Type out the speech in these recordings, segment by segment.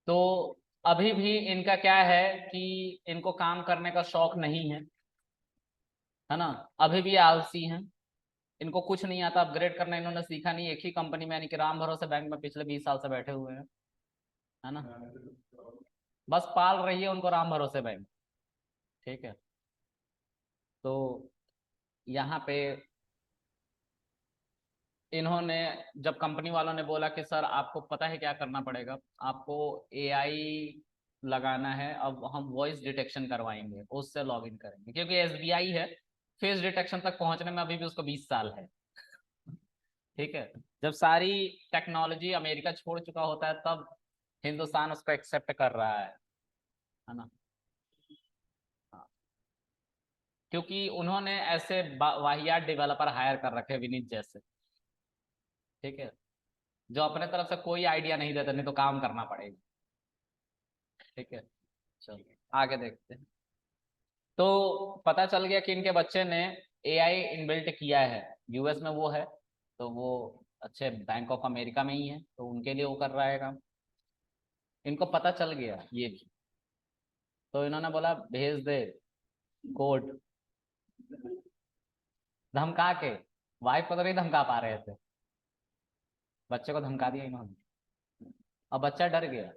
तो अभी भी इनका क्या है कि इनको काम करने का शौक नहीं है ना। अभी भी आलसी हैं, इनको कुछ नहीं आता, अपग्रेड करना इन्होंने सीखा नहीं। एक ही कंपनी में यानी कि राम भरोसे बैंक में पिछले 20 साल से बैठे हुए हैं, है ना। बस पाल रही है उनको राम भरोसे बैंक। ठीक है। तो यहाँ पे इन्होंने, जब कंपनी वालों ने बोला कि सर आपको पता है क्या करना पड़ेगा, आपको एआई लगाना है, अब हम वॉइस डिटेक्शन करवाएंगे, उससे लॉगिन करेंगे, क्योंकि एसबीआई है, फेस डिटेक्शन तक पहुंचने में अभी भी उसको 20 साल है। ठीक है। जब सारी टेक्नोलॉजी अमेरिका छोड़ चुका होता है तब हिंदुस्तान उसको एक्सेप्ट कर रहा है ना। हाँ। क्योंकि उन्होंने ऐसे वाहियात डेवलपर हायर कर रखे विनीत जैसे। ठीक है। जो अपने तरफ से कोई आइडिया नहीं देते, नहीं तो काम करना पड़ेगा। ठीक है। चलो आगे देखते हैं। तो पता चल गया कि इनके बच्चे ने एआई इनबिल्ट किया है, यूएस में वो है, तो वो अच्छे बैंक ऑफ अमेरिका में ही है, तो उनके लिए वो कर रहा है काम। इनको पता चल गया ये भी, तो इन्होंने बोला भेज दे कोड, धमका के। वाइफ को तो नहीं धमका पा रहे थे, बच्चे को धमका दिया इन्होंने। अब बच्चा डर गया।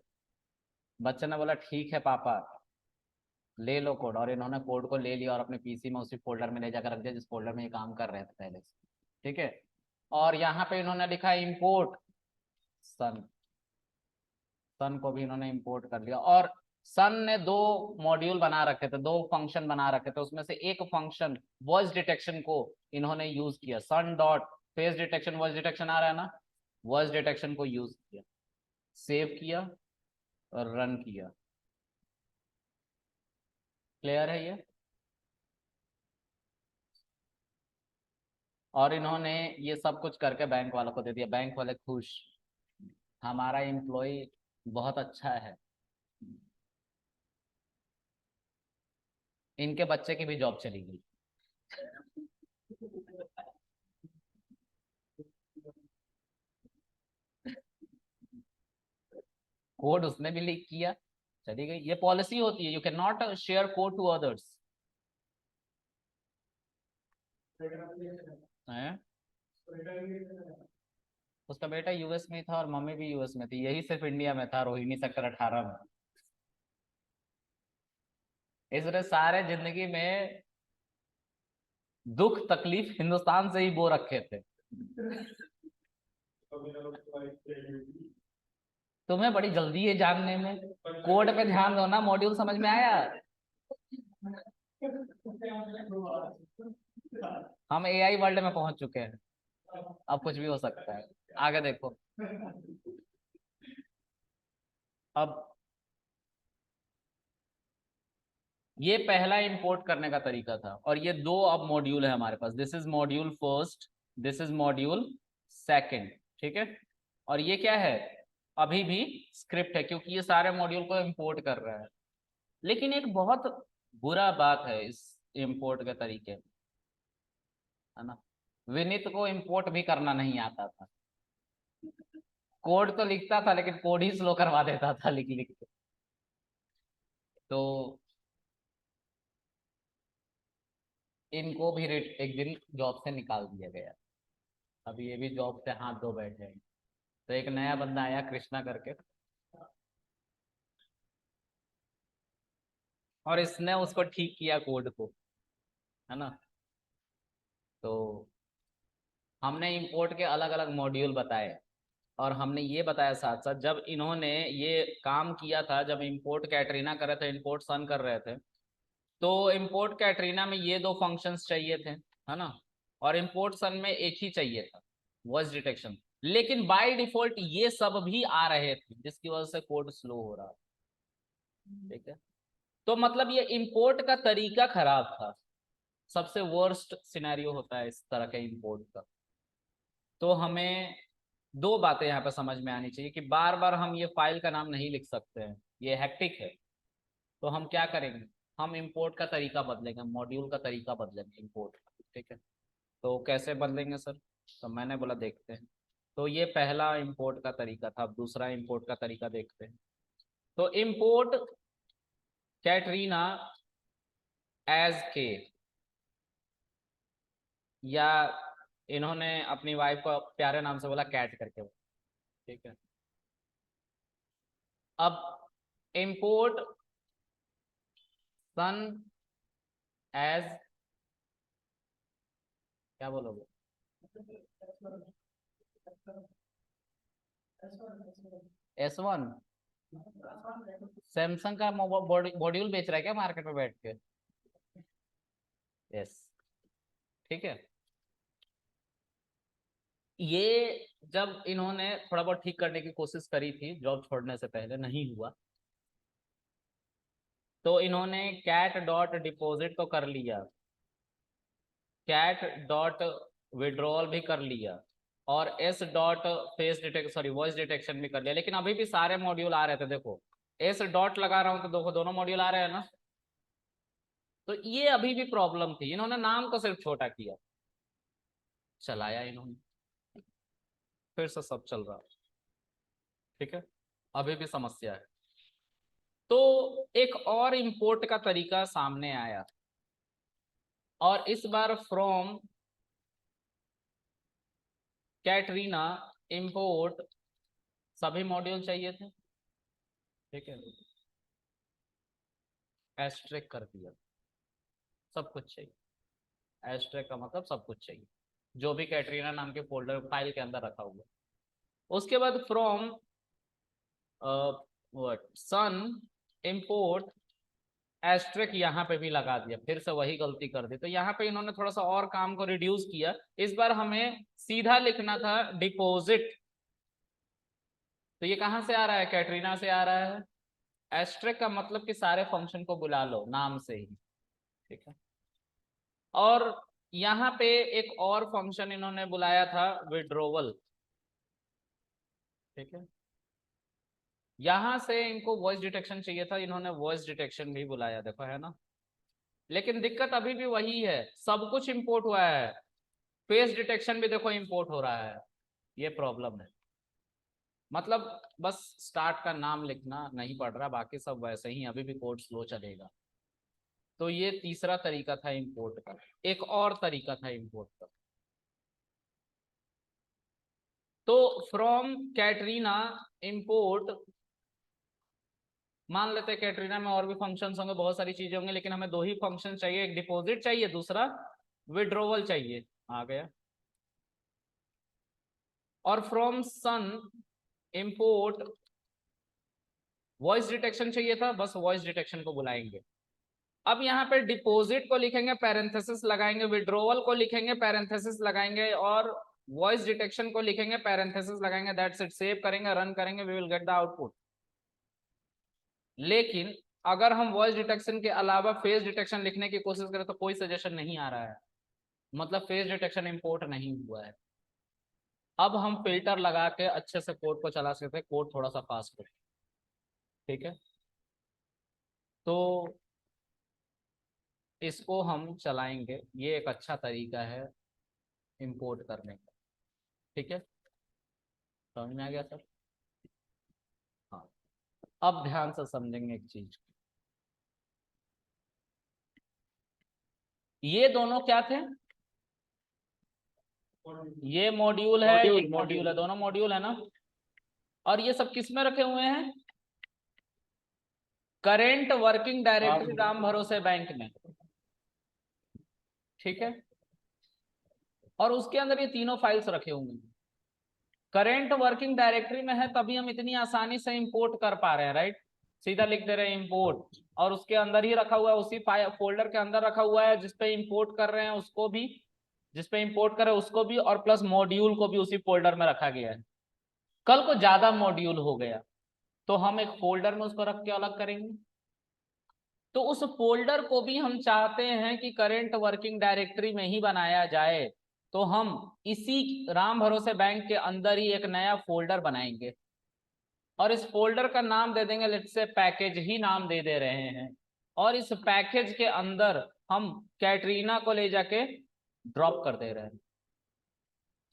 बच्चे ने बोला ठीक है पापा, ले लो कोड, और इन्होंने कोड को ले लिया और अपने पीसी में उसी फोल्डर में ले जाकर रख दिया जिस फोल्डर में ये काम कर रहे थे पहले से। ठीक है। और यहाँ पे इन्होंने लिखा इंपोर्ट सन, सन को भी इन्होंने इंपोर्ट कर लिया। और सन ने दो मॉड्यूल बना रखे थे, दो फंक्शन बना रखे थे, उसमें से एक फंक्शन वॉइस डिटेक्शन को इन्होंने यूज किया। Sun dot face detection, voice detection आ रहा है ना, वॉइस डिटेक्शन को यूज किया, सेव किया और रन किया। क्लियर है ये। और इन्होंने ये सब कुछ करके बैंक वालों को दे दिया, बैंक वाले खुश, हमारा एम्प्लॉय बहुत अच्छा है। इनके बच्चे की भी जॉब चली गई। कोड उसने भी लीक किया, चली गई। ये पॉलिसी होती है, you can not share code to others. है, उसका बेटा यूएस में था और मम्मी भी यूएस में थी, यही सिर्फ इंडिया में था, रोहिणी सेक्टर 18 में। इसने सारे जिंदगी में दुख तकलीफ हिंदुस्तान से ही बो रखे थे। तुम्हें बड़ी जल्दी है जानने में, कोड पे ध्यान दो ना, मॉड्यूल समझ में आया। हम एआई वर्ल्ड में पहुंच चुके हैं, अब कुछ भी हो सकता है। आगे देखो। अब ये पहला इंपोर्ट करने का तरीका था, और ये दो अब मॉड्यूल है हमारे पास, this is module first, this is module second. ठीक है। और ये क्या है, अभी भी स्क्रिप्ट है, क्योंकि ये सारे मॉड्यूल को इंपोर्ट कर रहा है। लेकिन एक बहुत बुरा बात है इस इंपोर्ट के तरीके में, है ना। विनीत को इंपोर्ट भी करना नहीं आता था, कोड तो लिखता था लेकिन कोड ही स्लो करवा देता था लिख लिख के। तो इनको भी एक दिन जॉब से निकाल दिया गया। अब ये भी जॉब से हाथ धो बैठे हैं। तो एक नया बंदा आया कृष्णा करके, और इसने उसको ठीक किया कोड को, है ना। तो हमने इंपोर्ट के अलग अलग मॉड्यूल बताए, और हमने ये बताया साथ साथ, जब इन्होंने ये काम किया था, जब इंपोर्ट कैटरीना कर रहे थे, इंपोर्ट सन कर रहे थे, तो इंपोर्ट कैटरीना में ये दो फंक्शंस चाहिए थे, है ना। और इंपोर्ट सन में एक ही चाहिए था, वॉइस डिटेक्शन। लेकिन बाय डिफॉल्ट ये सब भी आ रहे थे, जिसकी वजह से कोड स्लो हो रहा था। ठीक है। तो मतलब ये इंपोर्ट का तरीका खराब था, सबसे वर्स्ट सिनेरियो होता है इस तरह के इंपोर्ट का। तो हमें दो बातें यहाँ पे समझ में आनी चाहिए कि बार बार हम ये फाइल का नाम नहीं लिख सकते हैं, ये हैक्टिक है। तो हम क्या करेंगे, हम इंपोर्ट का तरीका बदलेंगे, मॉड्यूल का तरीका बदलेंगे इंपोर्ट का। ठीक है। तो कैसे बदलेंगे सर, तो मैंने बोला देखते हैं। तो ये पहला इंपोर्ट का तरीका था, अब दूसरा इंपोर्ट का तरीका देखते हैं। तो इंपोर्ट कैटरीना एज के, या इन्होंने अपनी वाइफ को प्यारे नाम से बोला कैट करके, ठीक है। अब इंपोर्ट सन एज, क्या बोलोगे, S1। सैमसंग का मॉड्यूल बेच रहा है क्या मार्केट में बैठ के? यस, ठीक है। ये जब इन्होंने थोड़ा बहुत ठीक करने की कोशिश करी थी जॉब छोड़ने से पहले, नहीं हुआ, तो इन्होंने कैट डॉट डिपॉजिट तो कर लिया, कैट डॉट विड्रॉल भी कर लिया, और S dot face detect sorry voice detection भी कर लिया, लेकिन अभी भी सारे मॉड्यूल आ रहे थे। देखो एस डॉट लगा रहा हूं तो देखो दोनों मॉड्यूल आ रहे हैं ना। तो ये अभी भी प्रॉब्लम थी, इन्होंने नाम को सिर्फ छोटा किया, चलाया इन्होंने, फिर से सब चल रहा, ठीक है, अभी भी समस्या है। तो एक और इंपोर्ट का तरीका सामने आया, और इस बार फ्रॉम कैटरीना इंपोर्ट सभी मॉड्यूल चाहिए थे, ठीक है, एस्ट्रिक कर दिया, सब कुछ चाहिए। एस्ट्रिक का मतलब सब कुछ चाहिए, जो भी कैटरीना नाम के फोल्डर फाइल के अंदर रखा हुआ। उसके बाद फ्रॉम सन इंपोर्ट एस्ट्रिक यहाँ पे भी लगा दिया, फिर से वही गलती कर दी। तो यहाँ पे इन्होंने थोड़ा सा और काम को रिड्यूस किया, इस बार हमें सीधा लिखना था डिपॉजिट। तो ये कहाँ से आ रहा है, कैटरीना से आ रहा है। एस्ट्रिक का मतलब कि सारे फंक्शन को बुला लो नाम से ही, ठीक है। और यहाँ पे एक और फंक्शन इन्होंने बुलाया था विड्रोवल, ठीक है। यहां से इनको वॉइस डिटेक्शन चाहिए था, इन्होंने वॉइस डिटेक्शन भी बुलाया, देखो है ना। लेकिन दिक्कत अभी भी वही है, सब कुछ इंपोर्ट हुआ है, फेस डिटेक्शन भी देखो इंपोर्ट हो रहा है, ये प्रॉब्लम है। मतलब बस स्टार्ट का नाम लिखना नहीं पड़ रहा, बाकी सब वैसे ही, अभी भी कोड स्लो चलेगा। तो ये तीसरा तरीका था इंपोर्ट का। एक और तरीका था इंपोर्ट का, तो फ्रॉम कैटरीना इंपोर्ट, मान लेते हैं कैटरीना में और भी फंक्शंस होंगे, बहुत सारी चीजें होंगी, लेकिन हमें दो ही फंक्शन चाहिए, एक डिपॉजिट चाहिए, दूसरा विड्रोवल चाहिए, आ गया। और from son import voice detection चाहिए था, बस वॉइस डिटेक्शन को बुलाएंगे। अब यहाँ पे डिपॉजिट को लिखेंगे, पैरेंथेसिस लगाएंगे, विड्रोवल को लिखेंगे, पैरेंथेसिस लगाएंगे, और वॉइस डिटेक्शन को लिखेंगे, पैरेंथेसिस लगाएंगे, दैट्स इट। सेव करेंगे, रन करेंगे, we will get the output. लेकिन अगर हम वॉइस डिटेक्शन के अलावा फेस डिटेक्शन लिखने की कोशिश करें तो कोई सजेशन नहीं आ रहा है, मतलब फेस डिटेक्शन इंपोर्ट नहीं हुआ है। अब हम फिल्टर लगा के अच्छे से कोड को चला सकते हैं, कोड थोड़ा सा फास्ट हो, ठीक है। तो इसको हम चलाएंगे, ये एक अच्छा तरीका है इंपोर्ट करने का, ठीक है। समझ में आ गया सर? हाँ, अब ध्यान से समझेंगे एक चीज, ये दोनों क्या थे, ये मॉड्यूल है, एक मॉड्यूल है, दोनों मॉड्यूल है ना। और ये सब किस में रखे हुए हैं, करेंट वर्किंग डायरेक्टरी राम भरोसे बैंक में, ठीक है। और उसके अंदर ये तीनों फाइल्स रखे हुए हैं, करेंट वर्किंग डायरेक्टरी में है, तभी हम इतनी आसानी से इंपोर्ट कर पा रहे हैं, राइट। सीधा लिख दे रहे हैं इंपोर्ट, और उसके अंदर ही रखा हुआ है, उसी फोल्डर के अंदर रखा हुआ है, जिसपे इंपोर्ट कर रहे हैं उसको भी, जिसपे इंपोर्ट कर रहे हैं उसको भी, और प्लस मॉड्यूल को भी उसी फोल्डर में रखा गया है। कल को ज्यादा मॉड्यूल हो गया तो हम एक फोल्डर में उसको रख के अलग करेंगे। तो उस फोल्डर को भी हम चाहते हैं कि करेंट वर्किंग डायरेक्टरी में ही बनाया जाए, तो हम इसी राम भरोसे बैंक के अंदर ही एक नया फोल्डर बनाएंगे, और इस फोल्डर का नाम दे देंगे, लेट्स से पैकेज ही नाम दे दे रहे हैं। और इस पैकेज के अंदर हम कैटरीना को ले जाके ड्रॉप कर दे रहे हैं।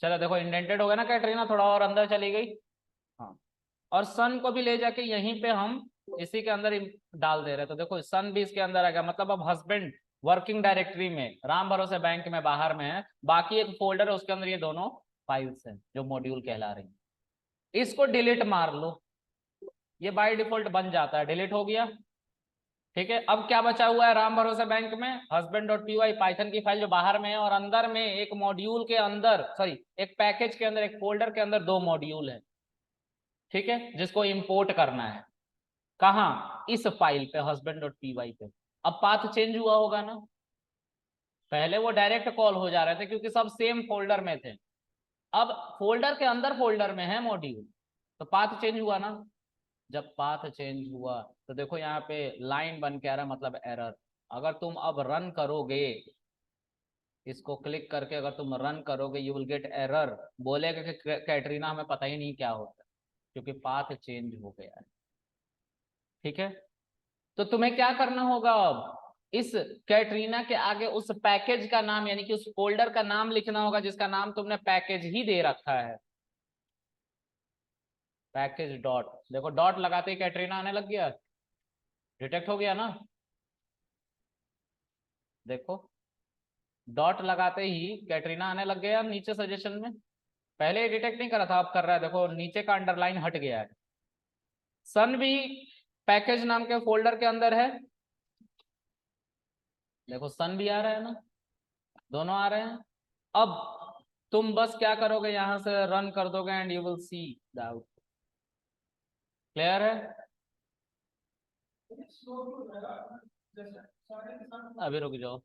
चलो देखो इंडेंटेड हो गया ना कैटरीना, थोड़ा और अंदर चली गई, हाँ। और सन को भी ले जाके यहीं पे हम इसी के अंदर डाल दे रहे, तो देखो सन भी इसके अंदर आ गया, मतलब अब हस्बैंड वर्किंग डायरेक्टरी में, राम भरोसे बैंक में बाहर में है, बाकी एक फोल्डर है उसके अंदर ये दोनों फाइल्स हैं जो मॉड्यूल कहला रही हैं। इसको डिलीट मार लो, ये बाय डिफॉल्ट बन जाता है, डिलीट हो गया। ठीक है, अब क्या बचा हुआ है राम भरोसे बैंक में, husband dot P Y Python की फाइल जो बाहर में है, और अंदर में एक मॉड्यूल के अंदर, सॉरी एक पैकेज के अंदर, एक फोल्डर के अंदर दो मॉड्यूल है। ठीक है, जिसको इंपोर्ट करना है कहाँ, इस फाइल पे हस्बैंड डॉट पी वाई पे। अब पाथ चेंज हुआ होगा ना, पहले वो डायरेक्ट कॉल हो जा रहे थे क्योंकि सब सेम फोल्डर में थे, अब फोल्डर के अंदर फोल्डर में है मॉड्यूल, तो पाथ चेंज हुआ ना। जब पाथ चेंज हुआ तो देखो यहाँ पे लाइन बन के आ रहा है, मतलब एरर। अगर तुम अब रन करोगे, इसको क्लिक करके अगर तुम रन करोगे, यू विल गेट एरर, बोलेगा कि कैटरीना हमें पता ही नहीं क्या होता है, क्योंकि पाथ चेंज हो गया है। ठीक है, तो तुम्हें क्या करना होगा अब, इस कैटरीना के आगे उस पैकेज का नाम, यानी कि उस फोल्डर का नाम लिखना होगा जिसका नाम तुमने पैकेज ही दे रखा है, पैकेज डॉट। देखो डॉट लगाते ही कैटरीना आने लग गया, डिटेक्ट हो गया ना। देखो डॉट लगाते ही कैटरीना आने लग गया नीचे सजेशन में, पहले ये डिटेक्ट नहीं करा था, अब कर रहा है, देखो नीचे का अंडरलाइन हट गया है। सन भी पैकेज नाम के फोल्डर के अंदर है, देखो सन भी आ रहा है ना, दोनों आ रहे हैं। अब तुम बस क्या करोगे, यहां से रन कर दोगे and you will see the output. Clear है, अभी रुक जाओ।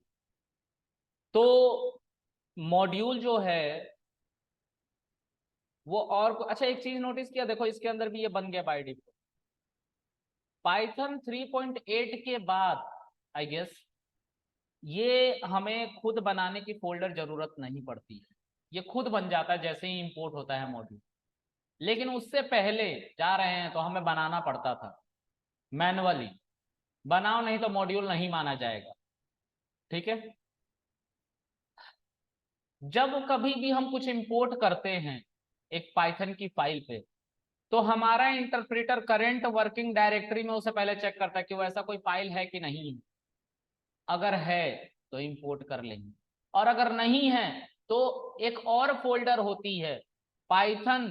तो मॉड्यूल जो है वो, और अच्छा एक चीज नोटिस किया, देखो इसके अंदर भी ये बन गया बाय डिफॉल्ट। पाइथन 3.8 के बाद आई गेस ये हमें खुद बनाने की फोल्डर जरूरत नहीं पड़ती है, ये खुद बन जाता है जैसे ही इंपोर्ट होता है मॉड्यूल। लेकिन उससे पहले जा रहे हैं तो हमें बनाना पड़ता था मैनुअली, बनाओ नहीं तो मॉड्यूल नहीं माना जाएगा। ठीक है, जब कभी भी हम कुछ इंपोर्ट करते हैं एक पाइथन की फाइल पे, तो हमारा इंटरप्रेटर करंट वर्किंग डायरेक्टरी में उसे पहले चेक करता है कि वो ऐसा कोई फाइल है कि नहीं, अगर है तो इंपोर्ट कर लेंगे, और अगर नहीं है तो एक और फोल्डर होती है पाइथन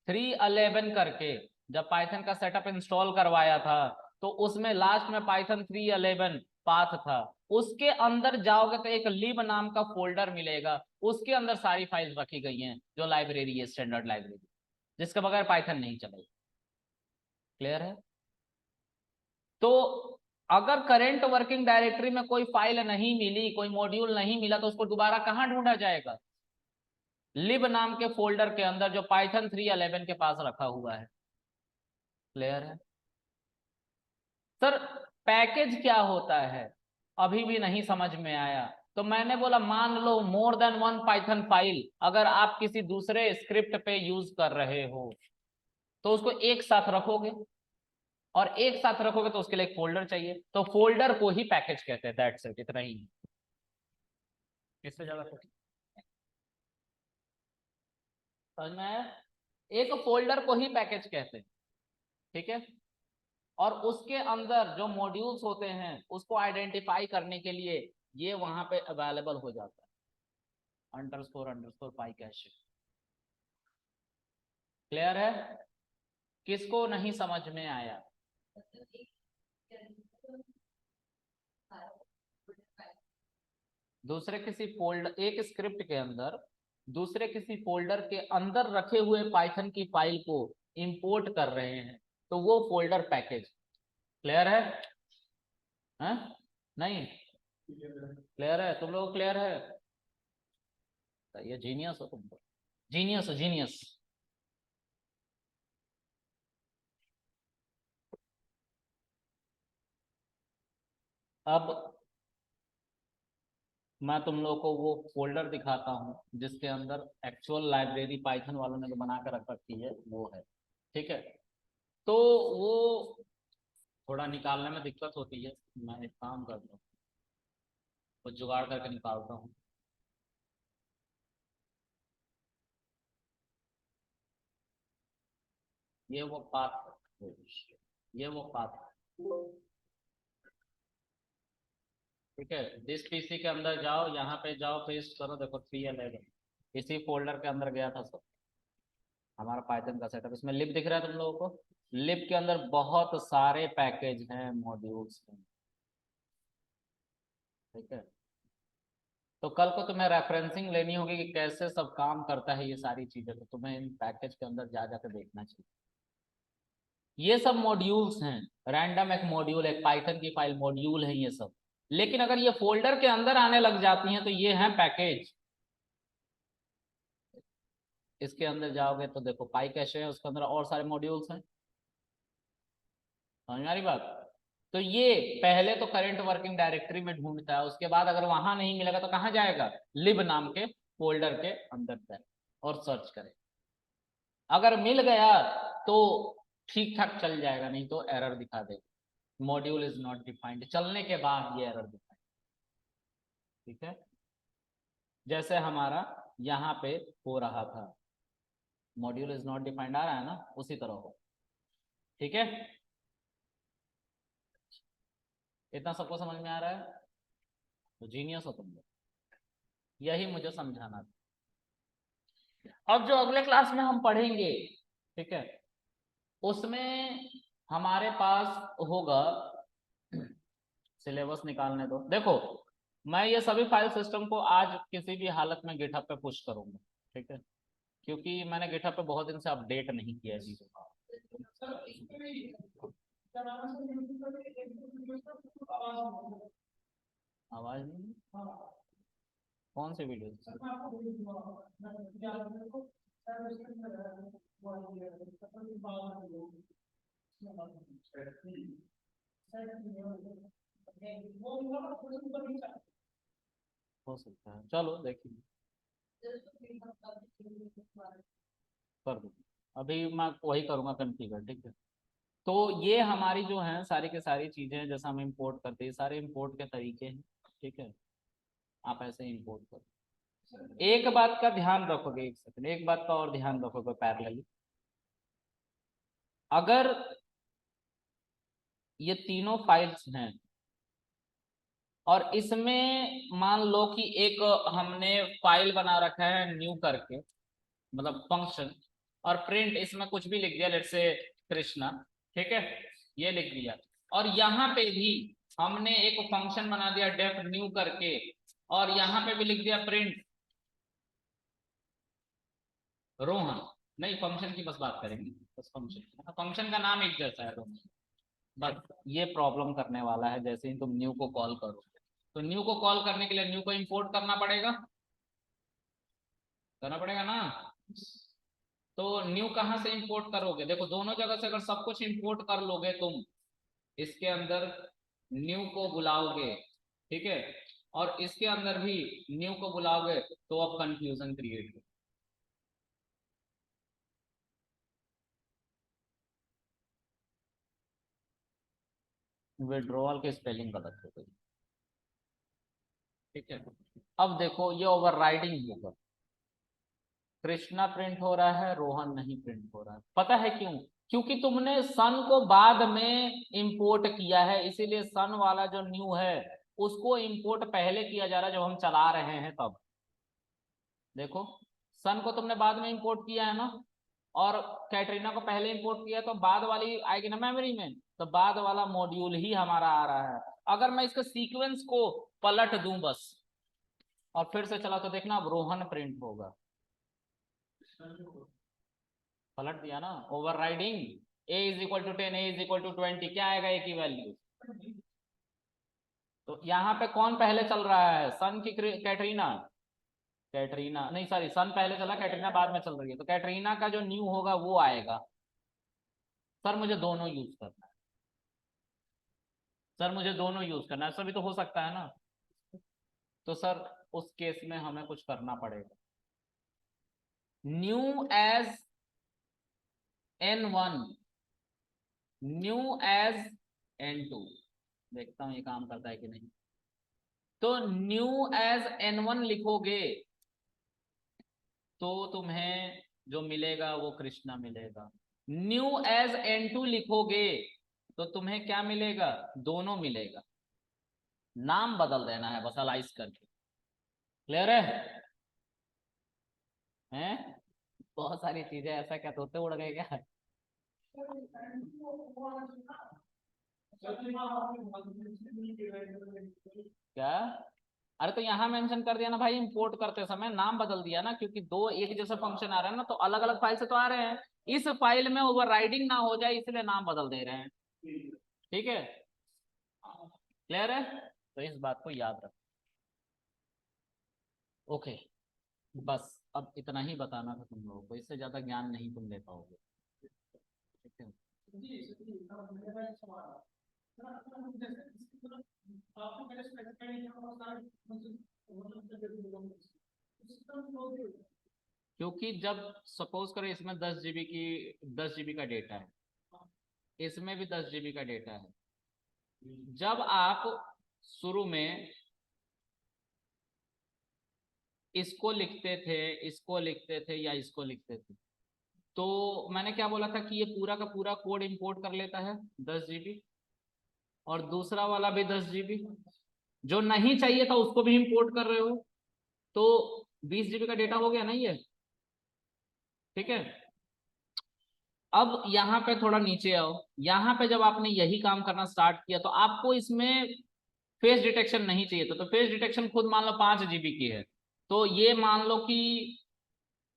3.11 करके, जब पाइथन का सेटअप इंस्टॉल करवाया था तो उसमें लास्ट में पाइथन 3.11 पाथ था, उसके अंदर जाओगे तो एक लिब नाम का फोल्डर मिलेगा, उसके अंदर सारी फाइल्स रखी गई हैं जो लाइब्रेरी है, स्टैंडर्ड लाइब्रेरी, जिसके बगैर पाइथन नहीं चलेगा। क्लियर है, तो अगर करंट वर्किंग डायरेक्टरी में कोई फाइल नहीं मिली, कोई मॉड्यूल नहीं मिला, तो उसको दोबारा कहां ढूंढा जाएगा, लिब नाम के फोल्डर के अंदर जो पाइथन 3.11 के पास रखा हुआ है। क्लियर है सर, पैकेज क्या होता है अभी भी नहीं समझ में आया, तो मैंने बोला मान लो more than one Python file अगर आप किसी दूसरे स्क्रिप्ट पे यूज कर रहे हो, तो उसको एक साथ रखोगे, और एक साथ रखोगे तो उसके लिए एक फोल्डर चाहिए, तो फोल्डर को ही पैकेज कहते हैं, दैट्स इट, इतना ही। इससे ज्यादा कुछ समझ में आया, एक फोल्डर को ही पैकेज कहते हैं। ठीक है, और उसके अंदर जो मॉड्यूल्स होते हैं उसको आइडेंटिफाई करने के लिए ये वहां पे अवेलेबल हो जाता है, अंडरस्कोर अंडरस्कोर पाई कैश। क्लियर है, किसको नहीं समझ में आया, दूसरे किसी फोल्डर, एक स्क्रिप्ट के अंदर दूसरे किसी फोल्डर के अंदर रखे हुए पाइथन की फाइल को इंपोर्ट कर रहे हैं, तो वो फोल्डर पैकेज। क्लियर है, हैं? नहीं क्लियर है, तुम लोग क्लियर है, ये जीनियस हो तुम तो, जीनियस हो जीनियस। अब मैं तुम लोग को वो फोल्डर दिखाता हूँ जिसके अंदर एक्चुअल लाइब्रेरी पाइथन वालों ने जो बना कर रख रखी है वो है। ठीक है, तो वो थोड़ा निकालने में दिक्कत होती है, मैं एक काम करता हूँ, वो जुगाड़ करके निकालता हूँ। ये वो पाथ, ये वो पाथ, ठीक है। जिस पीसी के अंदर जाओ, यहाँ पे जाओ, पेस्ट करो, देखो 311 इसी फोल्डर के अंदर गया था सब हमारा पाइथन का सेटअप। इसमें लिब दिख रहा है तुम लोगों को? लिब के अंदर बहुत सारे पैकेज हैं, मॉड्यूल्स हैं, ठीक है। तो कल को तुम्हें रेफरेंसिंग लेनी होगी कि कैसे सब काम करता है ये सारी चीजें, तो तुम्हें इन पैकेज के अंदर जा जाकर देखना चाहिए। ये सब मॉड्यूल्स हैं, रैंडम एक मॉड्यूल, एक पाइथन की फाइल मॉड्यूल है ये सब। लेकिन अगर ये फोल्डर के अंदर आने लग जाती हैं तो ये हैं पैकेज। इसके अंदर जाओगे तो देखो पाई कैशे है, उसके अंदर और सारे मॉड्यूल्स हैं। समझ में आ रही बात? तो ये पहले तो करंट वर्किंग डायरेक्टरी में ढूंढता है, उसके बाद अगर वहां नहीं मिलेगा तो कहाँ जाएगा? लिब नाम के फोल्डर के अंदर जाए और सर्च करे। अगर मिल गया तो ठीक ठाक चल जाएगा, नहीं तो एरर दिखा देगा, मॉड्यूल इज नॉट डिफाइंड, चलने के बाद ये एरर दिखाएगा, ठीक है। जैसे हमारा यहाँ पे हो रहा था, मॉड्यूल इज नॉट डिफाइंड आ रहा है ना, उसी तरह हो, ठीक है। इतना सबको समझ में आ रहा है? तो जीनियस हो तुम लोग, यही मुझे समझाना था। अब जो अगले क्लास में हम पढ़ेंगे, ठीक है, उसमें हमारे पास होगा, सिलेबस निकालने दो। देखो मैं ये सभी फाइल सिस्टम को आज किसी भी हालत में गिटहब पे पुश करूंगा, ठीक है, क्योंकि मैंने गिटहब पे बहुत दिन से अपडेट नहीं किया चीजों को। आवाज नहीं? कौन सी वीडियो? हो सकता है, चलो देखिए, कर दो। अभी मैं वही करूंगा कॉन्फ़िगर, ठीक है। तो ये हमारी जो है सारी के सारी चीजें जैसा हम इंपोर्ट करते हैं, सारे इंपोर्ट के तरीके हैं, ठीक है। आप ऐसे इंपोर्ट करो। एक बात का ध्यान रखोगे, एक सेकंड, एक बात का और ध्यान रखोगे पैरेलली, अगर ये तीनों फाइल्स हैं और इसमें मान लो कि एक हमने फाइल बना रखा है न्यू करके, मतलब फंक्शन, और प्रिंट इसमें कुछ भी लिख दिया, लेट्स से कृष्णा, ठीक है, ये लिख दिया। और यहाँ पे भी हमने एक फंक्शन बना दिया डेफ न्यू करके, और यहाँ पे भी लिख दिया प्रिंट रोहन। नहीं, फंक्शन की बस बात करेंगे, बस फंक्शन, फंक्शन का नाम एक जैसा है रोहन। बस ये प्रॉब्लम करने वाला है जैसे ही तुम न्यू को कॉल करो। तो न्यू को कॉल करने के लिए न्यू को इंपोर्ट करना पड़ेगा ना। तो न्यू कहाँ से इंपोर्ट करोगे? देखो दोनों जगह से अगर सब कुछ इंपोर्ट कर लोगे तुम, इसके अंदर न्यू को बुलाओगे, ठीक है, और इसके अंदर भी न्यू को बुलाओगे, तो अब कंफ्यूजन क्रिएट हो। विड्रॉल के स्पेलिंग गलत हो गई, ठीक है। अब देखो ये ओवरराइडिंग होगा, कृष्णा प्रिंट हो रहा है, रोहन नहीं प्रिंट हो रहा है। पता है क्यों? क्योंकि तुमने सन को बाद में इंपोर्ट किया है, इसीलिए सन वाला जो न्यू है उसको इंपोर्ट पहले किया जा रहा है जब हम चला रहे हैं तब। देखो सन को तुमने बाद में इंपोर्ट किया है ना, और कैटरीना को पहले इंपोर्ट किया, तो बाद वाली आएगी ना मेमोरी में, तो बाद वाला मॉड्यूल ही हमारा आ रहा है। अगर मैं इसके सीक्वेंस को पलट दूं बस और फिर से चला, तो देखना अब रोहन प्रिंट होगा। पलट दिया ना, overriding. a is equal to 10, a is equal to 20, क्या आएगा a की वैल्यू? तो यहाँ पे कौन पहले चल रहा है, सन की कैटरीना? कैटरीना नहीं, सॉरी, सन पहले चला, कैटरीना बाद में चल रही है, तो कैटरीना का जो न्यू होगा वो आएगा। सर मुझे दोनों यूज करना है, सर मुझे दोनों यूज करना है, ऐसा भी तो हो सकता है ना। तो सर उस केस में हमें कुछ करना पड़ेगा, new age n1, new age n2। देखता हूं ये काम करता है कि नहीं। तो न्यू एज n1 लिखोगे तो तुम्हें जो मिलेगा वो कृष्णा मिलेगा। न्यू एज N2 लिखोगे तो तुम्हें क्या मिलेगा, दोनों मिलेगा, नाम बदल देना है बस अलाइज करके। क्लियर है? हैं? बहुत सारी चीजें, ऐसा क्या तोते उड़ गए क्या? क्या? अरे तो यहाँ मेंशन कर दिया ना भाई, इंपोर्ट करते समय नाम बदल दिया ना, क्योंकि दो एक जैसे फंक्शन आ रहे हैं ना, तो अलग अलग फाइल से तो आ रहे हैं, इस फाइल में ओवरराइडिंग ना हो जाए इसलिए नाम बदल दे रहे हैं। ठीक है? क्लियर है? तो इस बात को याद रख। ओके, बस अब इतना ही बताना था तुम लोगों को, इससे ज्यादा ज्ञान नहीं तुम ले पाओगे। ठीक है? क्योंकि जब सपोज करो इसमें 10 GB की 10 GB का डेटा है, इसमें भी 10 GB का डेटा है, जब आप शुरू में इसको लिखते थे, इसको लिखते थे या इसको लिखते थे, तो मैंने क्या बोला था कि ये पूरा का पूरा कोड इंपोर्ट कर लेता है 10 GB, और दूसरा वाला भी 10 GB, जो नहीं चाहिए था उसको भी इंपोर्ट कर रहे हो, तो 20 GB का डेटा हो गया ना ये। ठीक है? अब यहाँ पे थोड़ा नीचे आओ, यहाँ पे जब आपने यही काम करना स्टार्ट किया तो आपको इसमें फेस डिटेक्शन नहीं चाहिए था, तो फेस डिटेक्शन खुद मान लो 5 GB की है, तो ये मान लो कि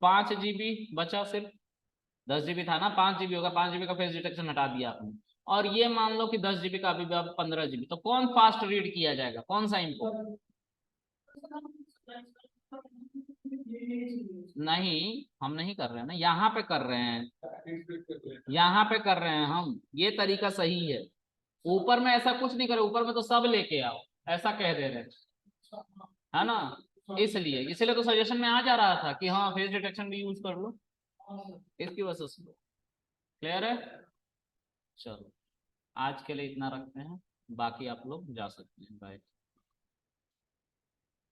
5 GB बचा, सिर्फ 10 GB था ना, 5 GB होगा, 5 GB का फेस डिटेक्शन हटा दिया आपने, और ये मान लो कि 10 GB का अभी भी अब 15 GB, तो कौन फास्ट रीड किया जाएगा, कौन सा इम्पोर्ट? नहीं, हम नहीं कर रहे हैं ना, यहाँ पे कर रहे हैं, यहाँ पे कर रहे हैं हम, ये तरीका सही है। ऊपर में ऐसा कुछ नहीं करे, ऊपर में तो सब लेके आओ, ऐसा कह दे रहे हैं, है ना? इसलिए इसलिए तो सजेशन में आ जा रहा था कि हाँ फेस डिटेक्शन भी यूज कर लो, इसकी वजह से। क्लियर है? चलो, आज के लिए इतना रखते हैं, बाकी आप लोग जा सकते हैं। बाय।